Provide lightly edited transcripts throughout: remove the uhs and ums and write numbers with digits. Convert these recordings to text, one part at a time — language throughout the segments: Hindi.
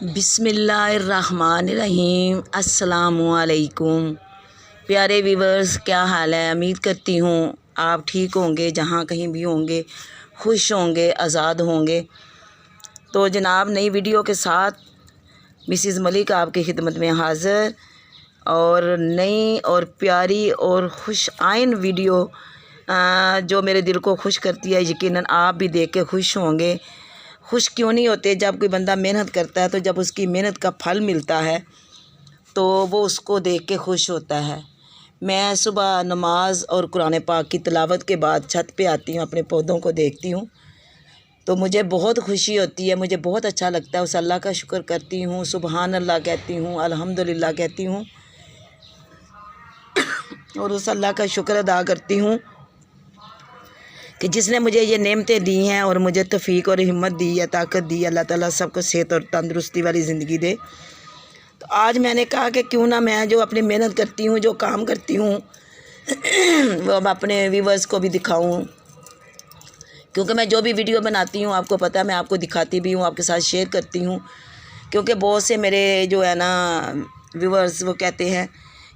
बिस्मिल्लाहिर्रहमानिर्रहीम। अस्सलामुअलैकुम। प्यारे व्यूवर्स, क्या हाल है? उम्मीद करती हूँ आप ठीक होंगे, जहाँ कहीं भी होंगे खुश होंगे, आज़ाद होंगे। तो जनाब, नई वीडियो के साथ मिसिज़ मलिक आपकी खिदमत में हाज़िर, और नई और प्यारी और खुश आइन वीडियो जो मेरे दिल को खुश करती है। यकीनन आप भी देख के खुश होंगे। खुश क्यों नहीं होते? जब कोई बंदा मेहनत करता है तो जब उसकी मेहनत का फल मिलता है तो वो उसको देख के खुश होता है। मैं सुबह नमाज और कुरान पाक की तिलावत के बाद छत पे आती हूँ, अपने पौधों को देखती हूँ तो मुझे बहुत खुशी होती है, मुझे बहुत अच्छा लगता है। उस अल्लाह का शुक्र करती हूँ, सुबहान अल्लाह कहती हूँ, अल्हम्दुलिल्लाह कहती हूँ और उस अल्लाह का शुक्र अदा करती हूँ कि जिसने मुझे ये नेमतें दी हैं और मुझे तौफीक और हिम्मत दी है, ताकत दी है। अल्लाह ताला सबको सेहत और तंदुरुस्ती वाली ज़िंदगी दे। तो आज मैंने कहा कि क्यों ना मैं जो अपनी मेहनत करती हूँ, जो काम करती हूँ वो अब अपने व्यूवर्स को भी दिखाऊँ, क्योंकि मैं जो भी वीडियो बनाती हूँ आपको पता है, मैं आपको दिखाती भी हूँ, आपके साथ शेयर करती हूँ। क्योंकि बहुत से मेरे जो है ना व्यूवर्स वो कहते हैं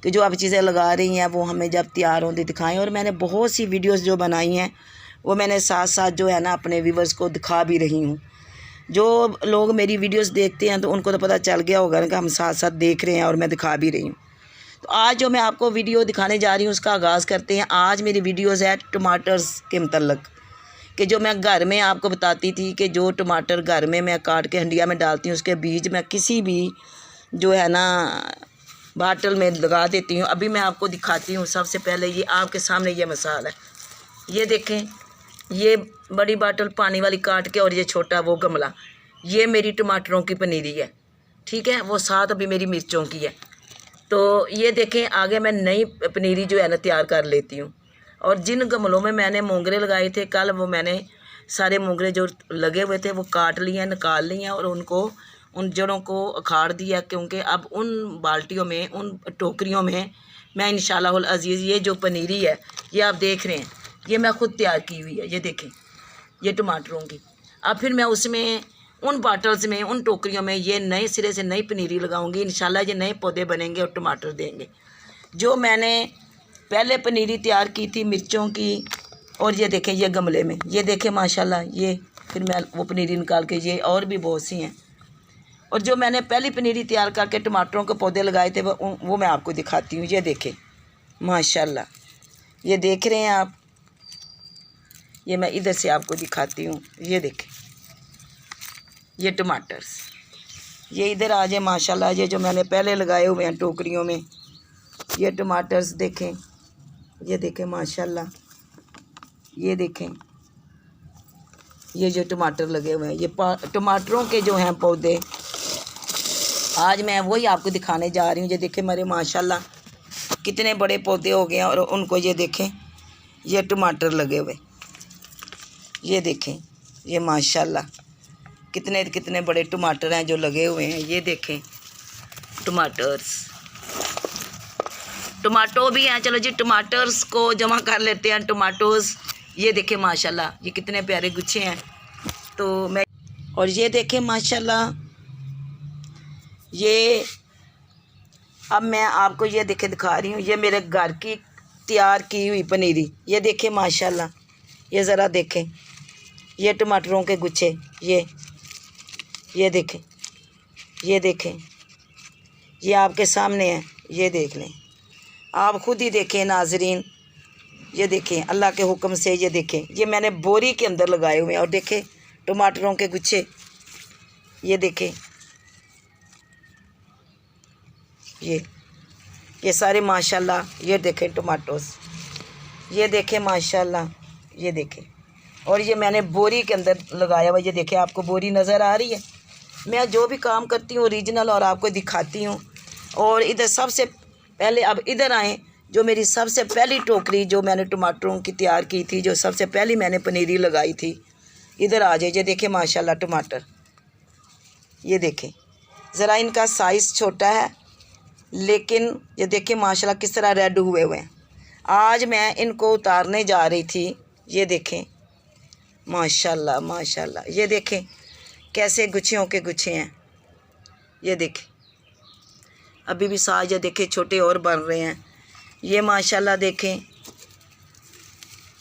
कि जो आप चीज़ें लगा रही हैं वो हमें जब तैयार होती दिखाएं। और मैंने बहुत सी वीडियोस जो बनाई हैं वो मैंने साथ साथ जो है ना अपने व्यूवर्स को दिखा भी रही हूँ। जो लोग मेरी वीडियोस देखते हैं तो उनको तो पता चल गया होगा ना कि हम साथ साथ देख रहे हैं और मैं दिखा भी रही हूँ। तो आज जो मैं आपको वीडियो दिखाने जा रही हूँ उसका आगाज़ करते हैं। आज मेरी वीडियोस है टमाटर्स के मतलब, कि जो मैं घर में आपको बताती थी कि जो टमाटर घर में मैं काट के हंडिया में डालती हूँ, उसके बीज मैं किसी भी जो है ना बाटल में लगा देती हूँ। अभी मैं आपको दिखाती हूँ। सबसे पहले ये आपके सामने ये मिसाल है, ये देखें, ये बड़ी बाटल पानी वाली काट के और ये छोटा वो गमला, ये मेरी टमाटरों की पनीरी है, ठीक है। वो साथ अभी मेरी मिर्चों की है। तो ये देखें, आगे मैं नई पनीरी जो है ना तैयार कर लेती हूँ। और जिन गमलों में मैंने मोंगरे लगाए थे कल, वो मैंने सारे मोंगरे जो लगे हुए थे वो काट लिए हैं, निकाल लिए हैं और उनको उन जड़ों को उखाड़ दिया। क्योंकि अब उन बाल्टियों में, उन टोकरियों में मैं इंशाअल्लाह अज़ीज़ ये जो पनीरी है ये आप देख रहे हैं, ये मैं ख़ुद तैयार की हुई है। ये देखें, ये टमाटरों की। अब फिर मैं उसमें उन बाटल्स में, उन टोकरियों में ये नए सिरे से नई पनीरी लगाऊंगी। इंशाल्लाह ये नए पौधे बनेंगे और टमाटर देंगे। जो मैंने पहले पनीरी तैयार की थी मिर्चों की, और ये देखें ये गमले में, ये देखें माशाल्लाह, ये फिर मैं वो पनीरी निकाल के, ये और भी बहुत सी हैं। और जो मैंने पहली पनीरी तैयार करके टमाटरों के पौधे लगाए थे वो मैं आपको दिखाती हूँ। ये देखें माशाल्लाह, ये देख रहे हैं आप, ये मैं इधर से आपको दिखाती हूँ। ये देखें ये टमाटर्स, ये इधर आ जाए माशाल्लाह। ये जो मैंने पहले लगाए हुए हैं टोकरियों में, ये टमाटर्स देखें, ये देखें माशाल्लाह, ये देखें ये जो टमाटर लगे हुए हैं, ये टमाटरों के जो हैं पौधे, आज मैं वही आपको दिखाने जा रही हूँ। ये देखें मेरे माशाल्लाह कितने बड़े पौधे हो गए हैं और उनको ये देखें ये टमाटर लगे हुए, ये देखें ये माशाल्लाह कितने कितने बड़े टमाटर हैं जो लगे हुए हैं। ये देखें टमाटर्स, टमाटो भी हैं। चलो जी टमाटर्स को जमा कर लेते हैं, टमाटोज़। ये देखें माशाल्लाह ये कितने प्यारे गुच्छे हैं। तो मैं, और ये देखें माशाल्लाह, ये अब मैं आपको ये देखे दिखा रही हूँ, ये मेरे घर की तैयार की हुई पनीरी। ये देखें माशाल्लाह, ये ज़रा देखें ये टमाटरों के गुच्छे, ये देखें, ये देखें, ये आपके सामने है, ये देख लें, आप खुद ही देखें नाजरीन। ये देखें अल्लाह के हुक्म से, ये देखें ये मैंने बोरी के अंदर लगाए हुए हैं। और देखें टमाटरों के गुच्छे, ये देखें ये सारे माशाल्लाह। ये देखें टमाटोस, ये देखें माशाल्लाह, ये देखें। और ये मैंने बोरी के अंदर लगाया हुआ। ये देखें, आपको बोरी नज़र आ रही है। मैं जो भी काम करती हूँ ओरिजिनल और आपको दिखाती हूँ। और इधर सबसे पहले, अब इधर आएँ, जो मेरी सबसे पहली टोकरी जो मैंने टमाटरों की तैयार की थी, जो सबसे पहली मैंने पनीरी लगाई थी, इधर आ जाए। ये देखें माशाल्लाह टमाटर, ये देखें, ज़रा इनका साइज़ छोटा है लेकिन ये देखें माशाल्लाह किस तरह रेड हुए हुए हैं। आज मैं इनको उतारने जा रही थी। ये देखें माशाल्लाह माशाल्लाह, ये देखें कैसे गुच्छियों के गुच्छे हैं। ये देखें, अभी भी साग ये देखें छोटे और बन रहे हैं। ये माशाल्लाह देखें,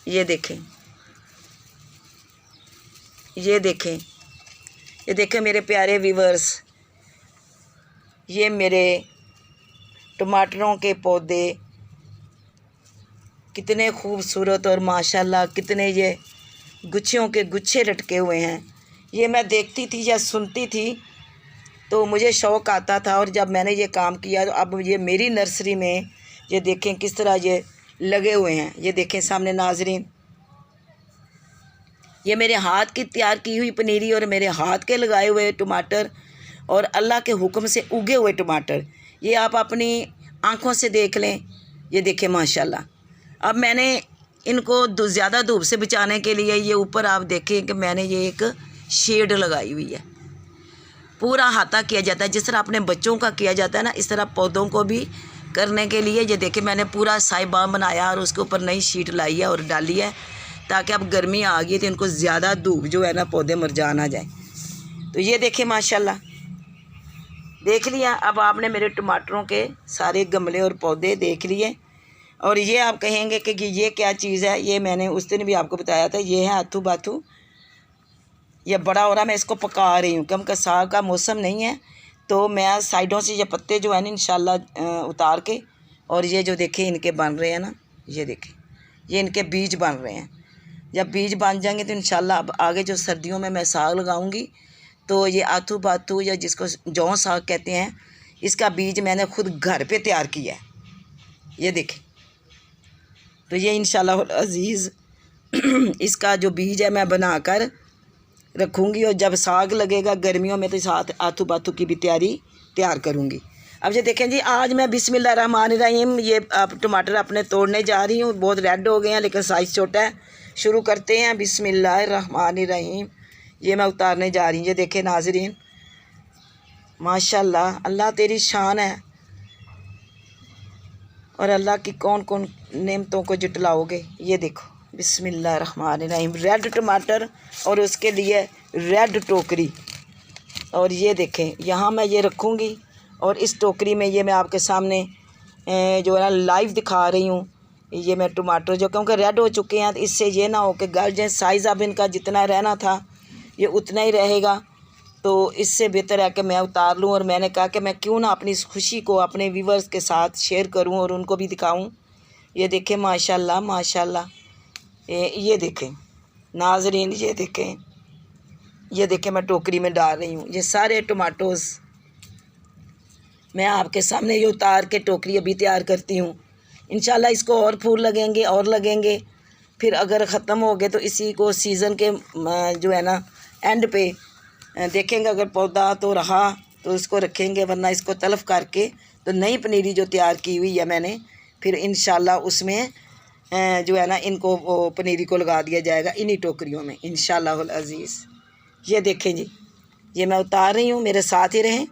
ये देखें, ये देखें, ये देखें मेरे प्यारे व्यूवर्स, ये मेरे टमाटरों के पौधे कितने खूबसूरत और माशाल्लाह कितने ये गुच्छियों के गुच्छे लटके हुए हैं। ये मैं देखती थी या सुनती थी तो मुझे शौक़ आता था, और जब मैंने ये काम किया तो अब ये मेरी नर्सरी में ये देखें किस तरह ये लगे हुए हैं। ये देखें सामने नाजरीन, ये मेरे हाथ की तैयार की हुई पनीरी और मेरे हाथ के लगाए हुए टमाटर और अल्लाह के हुक्म से उगे हुए टमाटर, ये आप अपनी आँखों से देख लें। ये देखें माशाल्लाह। अब मैंने इनको ज़्यादा धूप से बचाने के लिए ये ऊपर आप देखें कि मैंने ये एक शेड लगाई हुई है। पूरा हाथा किया जाता है, जिस तरह अपने बच्चों का किया जाता है ना, इस तरह पौधों को भी करने के लिए ये देखें मैंने पूरा साइबान बनाया और उसके ऊपर नई शीट लाई है और डाली है, ताकि अब गर्मी आ गई तो इनको ज़्यादा धूप जो है ना पौधे मुरझा ना जाए। तो ये देखें माशाल्लाह, देख लिया। अब आपने मेरे टमाटरों के सारे गमले और पौधे देख लिए। और ये आप कहेंगे कि ये क्या चीज़ है, ये मैंने उस दिन भी आपको बताया था, ये है आथू बाथू। ये बड़ा हो रहा, मैं इसको पका रही हूँ क्योंकि साग का मौसम नहीं है, तो मैं साइडों से ये पत्ते जो है ना इंशाल्लाह उतार के, और ये जो देखें इनके बन रहे हैं ना, ये देखें ये इनके बीज बन रहे हैं। जब बीज बन जाएंगे तो इंशाल्लाह अब आगे जो सर्दियों में मैं साग लगाऊंगी तो ये आथू बाथू या जिसको जौ साग कहते हैं, इसका बीज मैंने खुद घर पे तैयार किया है। ये देखें, तो ये इंशाल्लाह अज़ीज़ इसका जो बीज है मैं बनाकर रखूँगी, और जब साग लगेगा गर्मियों में तो साथ आथू बाथू की भी तैयार करूँगी। अब ये देखें जी, आज मैं बिस्मिल्लाहिर्रहमानिर्रहीम ये आप टमाटर अपने तोड़ने जा रही हूँ। बहुत रेड हो गए हैं लेकिन साइज़ छोटा है। शुरू करते हैं, बिस्मिल्लाहिर्रहमानिर्रहीम। ये मैं उतारने जा रही हूँ। ये देखें नाज़रीन, माशाल्लाह अल्लाह तेरी शान है, और अल्लाह की कौन कौन नेमतों को जुटलाओगे। ये देखो बिस्मिल्लाहिर्रहमानिर्रहीम, रेड टमाटर और उसके लिए रेड टोकरी। और ये देखें यहाँ मैं ये रखूँगी, और इस टोकरी में ये मैं आपके सामने जो है ना लाइव दिखा रही हूँ। ये मैं टमाटर जो क्योंकि रेड हो चुके हैं, तो इससे ये ना हो कि गल जाए। साइज़ अब इनका जितना रहना था ये उतना ही रहेगा, तो इससे बेहतर है कि मैं उतार लूँ। और मैंने कहा कि मैं क्यों ना अपनी इस खुशी को अपने व्यूवर्स के साथ शेयर करूँ और उनको भी दिखाऊँ। ये देखें माशाल्लाह माशाल्लाह, ये देखें नाज़रीन, ये देखें मैं टोकरी में डाल रही हूँ। ये सारे टमाटोज़ मैं आपके सामने ये उतार के टोकरी अभी तैयार करती हूँ। इंशाल्लाह इसको और फूल लगेंगे और लगेंगे, फिर अगर ख़त्म हो गए तो इसी को सीज़न के जो है ना एंड पे देखेंगे। अगर पौधा तो रहा तो इसको रखेंगे, वरना इसको तलफ़ करके तो नई पनीरी जो तैयार की हुई है मैंने, फिर इंशाल्लाह उसमें जो है ना इनको वो पनीरी को लगा दिया जाएगा इन्हीं टोकरियों में इंशाल्लाहुल अज़ीज़। ये देखें जी, ये मैं उतार रही हूँ, मेरे साथ ही रहें।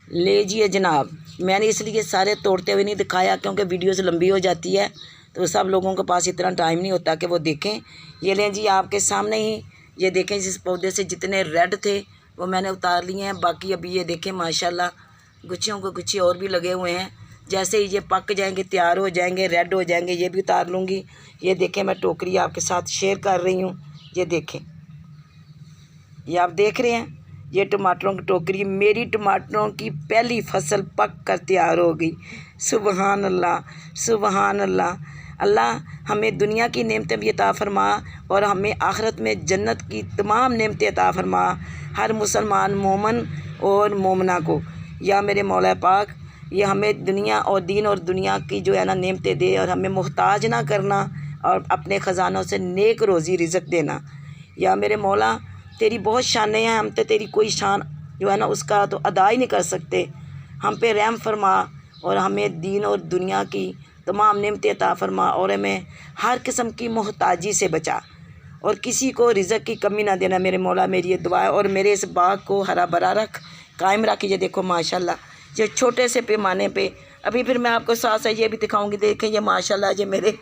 लीजिए जनाब, मैंने इसलिए सारे तोड़ते हुए नहीं दिखाया क्योंकि वीडियोस लंबी हो जाती है, तो सब लोगों के पास इतना टाइम नहीं होता कि वो देखें। ये लें जी आपके सामने ही, ये देखें जिस पौधे से जितने रेड थे वो मैंने उतार लिए हैं। बाकी अभी ये देखें माशाल्लाह गुच्छियों को गुच्छे और भी लगे हुए हैं। जैसे ही ये पक जाएंगे, तैयार हो जाएंगे, रेड हो जाएंगे, ये भी उतार लूँगी। ये देखें मैं टोकरी आपके साथ शेयर कर रही हूँ। ये देखें, ये आप देख रहे हैं, ये टमाटरों की टोकरी, मेरी टमाटरों की पहली फसल पक कर तैयार हो गई। सुबहान अल्लाह सुबहान अल्लाह। अल्लाह हमें दुनिया की नेमतें भी अता फरमा और हमें आखिरत में जन्नत की तमाम नेमतें अता फरमा। हर मुसलमान मोमन और मोमना को या मेरे मौला पाक ये हमें दुनिया और दीन और दुनिया की जो है ना नेमतें दे, और हमें मुहताज ना करना, और अपने ख़जानों से नेक रोज़ी रिज़्क़ देना। या मेरे मौला तेरी बहुत शानें हैं, हम तो तेरी कोई शान जो है ना उसका तो अदा ही नहीं कर सकते। हम पे रहम फरमा और हमें दीन और दुनिया की तमाम नेमतें अता फरमा, और हमें हर किस्म की मोहताजी से बचा, और किसी को रिज़्क़ की कमी ना देना मेरे मौला। मेरी ये दुआ है, और मेरे इस बाग को हरा भरा रख, कायम रख। ये देखो माशाल्लाह, ये छोटे से पैमाने पे। अभी फिर मैं आपको साथ साथ ये भी दिखाऊंगी। देखें ये माशाल्लाह, ये मेरे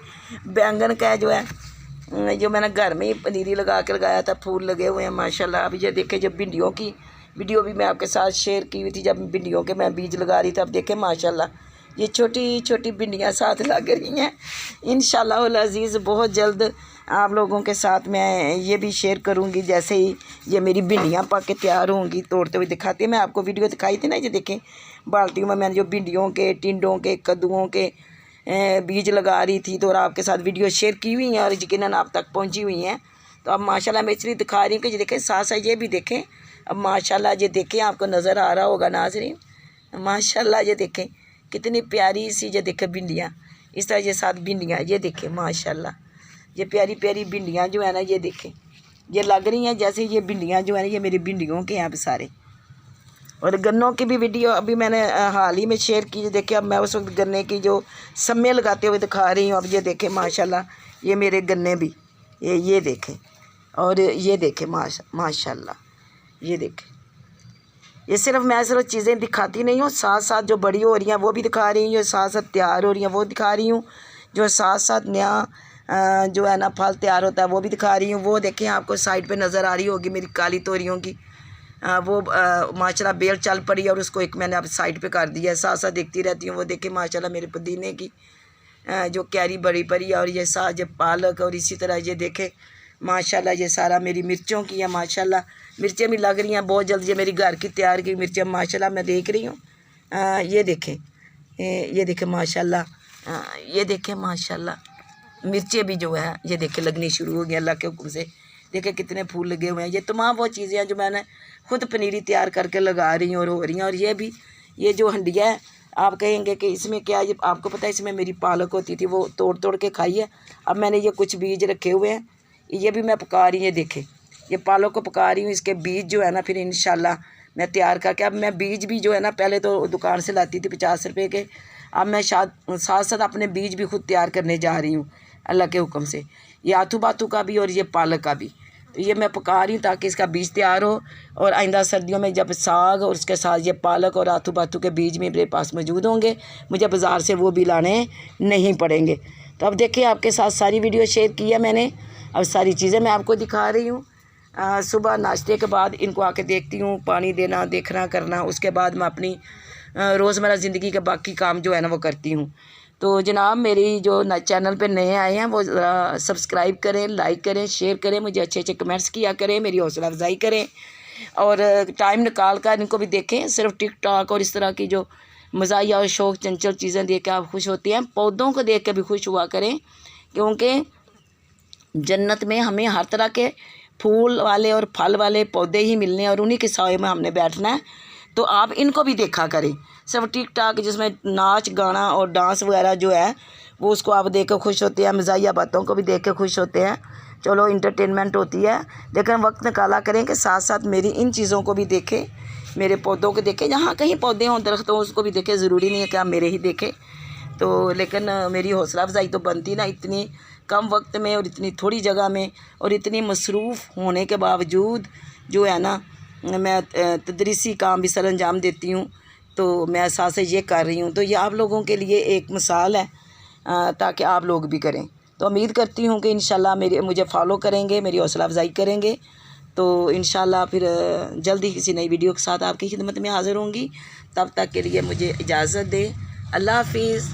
बैंगन का जो है जो मैंने घर में ही पनीरी लगा के लगाया था, फूल लगे हुए हैं माशाल्लाह। अब ये देखें जो भिंडियों की वीडियो भी मैं आपके साथ शेयर की हुई थी जब भिंडियों के मैं बीज लगा रही थी। अब देखें माशाल्लाह ये छोटी छोटी भिंडियाँ साथ लग रही हैं। इंशाल्लाह अज़ीज़ बहुत जल्द आप लोगों के साथ मैं ये भी शेयर करूँगी। जैसे ही ये मेरी भिंडियाँ पक के तैयार होंगी तोड़ते हुए दिखाती है। मैं आपको वीडियो दिखाई थी ना, ये देखें बाल्टियों में मैंने जो भिंडियों के, टिंडों के, कद्दुओं के बीज लगा रही थी, तो और आपके साथ वीडियो शेयर की हुई हैं और यकीनन आप तक पहुँची हुई हैं। तो अब माशाल्लाह मैं इसलिए दिखा रही हूँ कि ये देखें साथ साथ ये भी देखें। अब माशाल्लाह ये देखें, आपको नज़र आ रहा होगा नाज़रीन, माशाल्लाह ये देखें कितनी प्यारी सी ये देखें भिंडियाँ, इस तरह ये साथ भिंडियाँ ये देखें माशाल्लाह ये प्यारी प्यारी भिंडियाँ जो है ना ये देखें ये लग रही हैं जैसे ये भिंडियाँ जो है ना ये मेरी भिंडियों के हैं अब सारे। और गन्नों की भी वीडियो अभी मैंने हाल ही में शेयर की। देखें अब मैं उस वक्त गन्ने की जो सम्मे लगाते हुए दिखा रही हूँ। अब ये देखें माशाल्लाह ये मेरे गन्ने भी ये देखें और ये देखें माशाल्लाह ये देखें। ये मैं सिर्फ चीज़ें दिखाती नहीं हूँ, साथ साथ जो बड़ी हो रही हैं वो भी दिखा रही हूँ, जो साथ साथ तैयार हो रही हैं वो दिखा रही हूँ, जो साथ साथ नया जो है ना फल तैयार होता है वो भी दिखा रही हूँ। वो देखें आपको साइड पे नज़र आ रही होगी मेरी काली तोरियों की वो माशाल्लाह बेल चल पड़ी और उसको एक मैंने अब साइड पे कर दिया है। साथ साथ देखती रहती हूँ। वो देखें माशाल्लाह मेरे पुदीने की जो कैरी बड़ी पड़ी है और ये साथ ये पालक और इसी तरह ये देखें माशाल्लाह ये सारा मेरी मिर्चों की है। माशाल्लाह मिर्चें भी लग रही हैं बहुत जल्द। ये मेरी घर की तैयार की मिर्चें माशाल्लाह मैं देख रही हूँ। ये देखें माशाल्लाह ये देखें माशाल्लाह मिर्चें भी जो है ये देखें लगनी शुरू हो गई अल्लाह के हुक्म से। देखें कितने फूल लगे हुए हैं। ये तमाम वो चीज़ें हैं जो मैंने खुद पनीरी तैयार करके लगा रही हूँ और हो रही हैं। और ये भी ये जो हंडिया है आप कहेंगे कि इसमें क्या, ये आपको पता है इसमें मेरी पालक होती थी वो तोड़ तोड़ के खाई है। अब मैंने ये कुछ बीज रखे हुए हैं, ये भी मैं पका रही हूँ। ये देखें ये पालक को पका रही हूँ, इसके बीज जो है ना फिर इंशाल्लाह मैं तैयार करके, अब मैं बीज भी जो है ना पहले तो दुकान से लाती थी 50 रुपये के, अब मैं साथ साथ अपने बीज भी खुद तैयार करने जा रही हूँ अल्लाह के हुक्म से। ये आथू बाथू का भी और ये पालक का भी, तो ये मैं पका रही हूँ ताकि इसका बीज तैयार हो और आइंदा सर्दियों में जब साग और उसके साथ ये पालक और आथू बाथू के बीज मेरे पास मौजूद होंगे, मुझे बाज़ार से वो भी लाने नहीं पड़ेंगे। तो अब देखिए आपके साथ सारी वीडियो शेयर की है मैंने, अब सारी चीज़ें मैं आपको दिखा रही हूँ। सुबह नाश्ते के बाद इनको आके देखती हूँ, पानी देना देखना करना, उसके बाद मैं अपनी रोज़मर्रा ज़िंदगी के बाकी काम जो है ना वो करती हूँ। तो जनाब मेरी जो चैनल पे नए आए हैं वो सब्सक्राइब करें, लाइक करें, शेयर करें, मुझे अच्छे अच्छे कमेंट्स किया करें, मेरी हौसला अफजाई करें और टाइम निकाल कर इनको भी देखें। सिर्फ टिकटॉक और इस तरह की जो मज़ाहिया और शौक चंचल चीज़ें देख के आप खुश होती हैं, पौधों को देख के भी खुश हुआ करें, क्योंकि जन्नत में हमें हर तरह के फूल वाले और फल वाले पौधे ही मिलने हैं और उन्हीं के साए में हमने बैठना है। तो आप इनको भी देखा करें। सिर्फ टिक टाक जिसमें नाच गाना और डांस वगैरह जो है वो उसको आप देख कर खुश होते हैं, मज़ाहिया बातों को भी देख कर खुश होते हैं, चलो इंटरटेनमेंट होती है। लेकिन वक्त निकाला करें कि साथ साथ मेरी इन चीज़ों को भी देखें, मेरे पौधों को देखें, जहाँ कहीं पौधे हों दरख्त हों उसको भी देखें। ज़रूरी नहीं है कि आप मेरे ही देखें। तो लेकिन मेरी हौसला अफजाई तो बनती ना, इतनी कम वक्त में और इतनी थोड़ी जगह में और इतनी मसरूफ़ होने के बावजूद जो है ना मैं तदरीसी काम भी सर अंजाम देती हूँ, तो मैं साथ से ये कर रही हूँ। तो ये आप लोगों के लिए एक मिसाल है ताकि आप लोग भी करें। तो उम्मीद करती हूँ कि इंशाल्लाह मुझे फॉलो करेंगे, मेरी हौसला अफजाई करेंगे। तो इंशाल्लाह फिर जल्दी किसी नई वीडियो के साथ आपकी खिदमत में हाज़िर होंगी। तब तक के लिए मुझे इजाज़त दें। अल्लाह हाफिज़।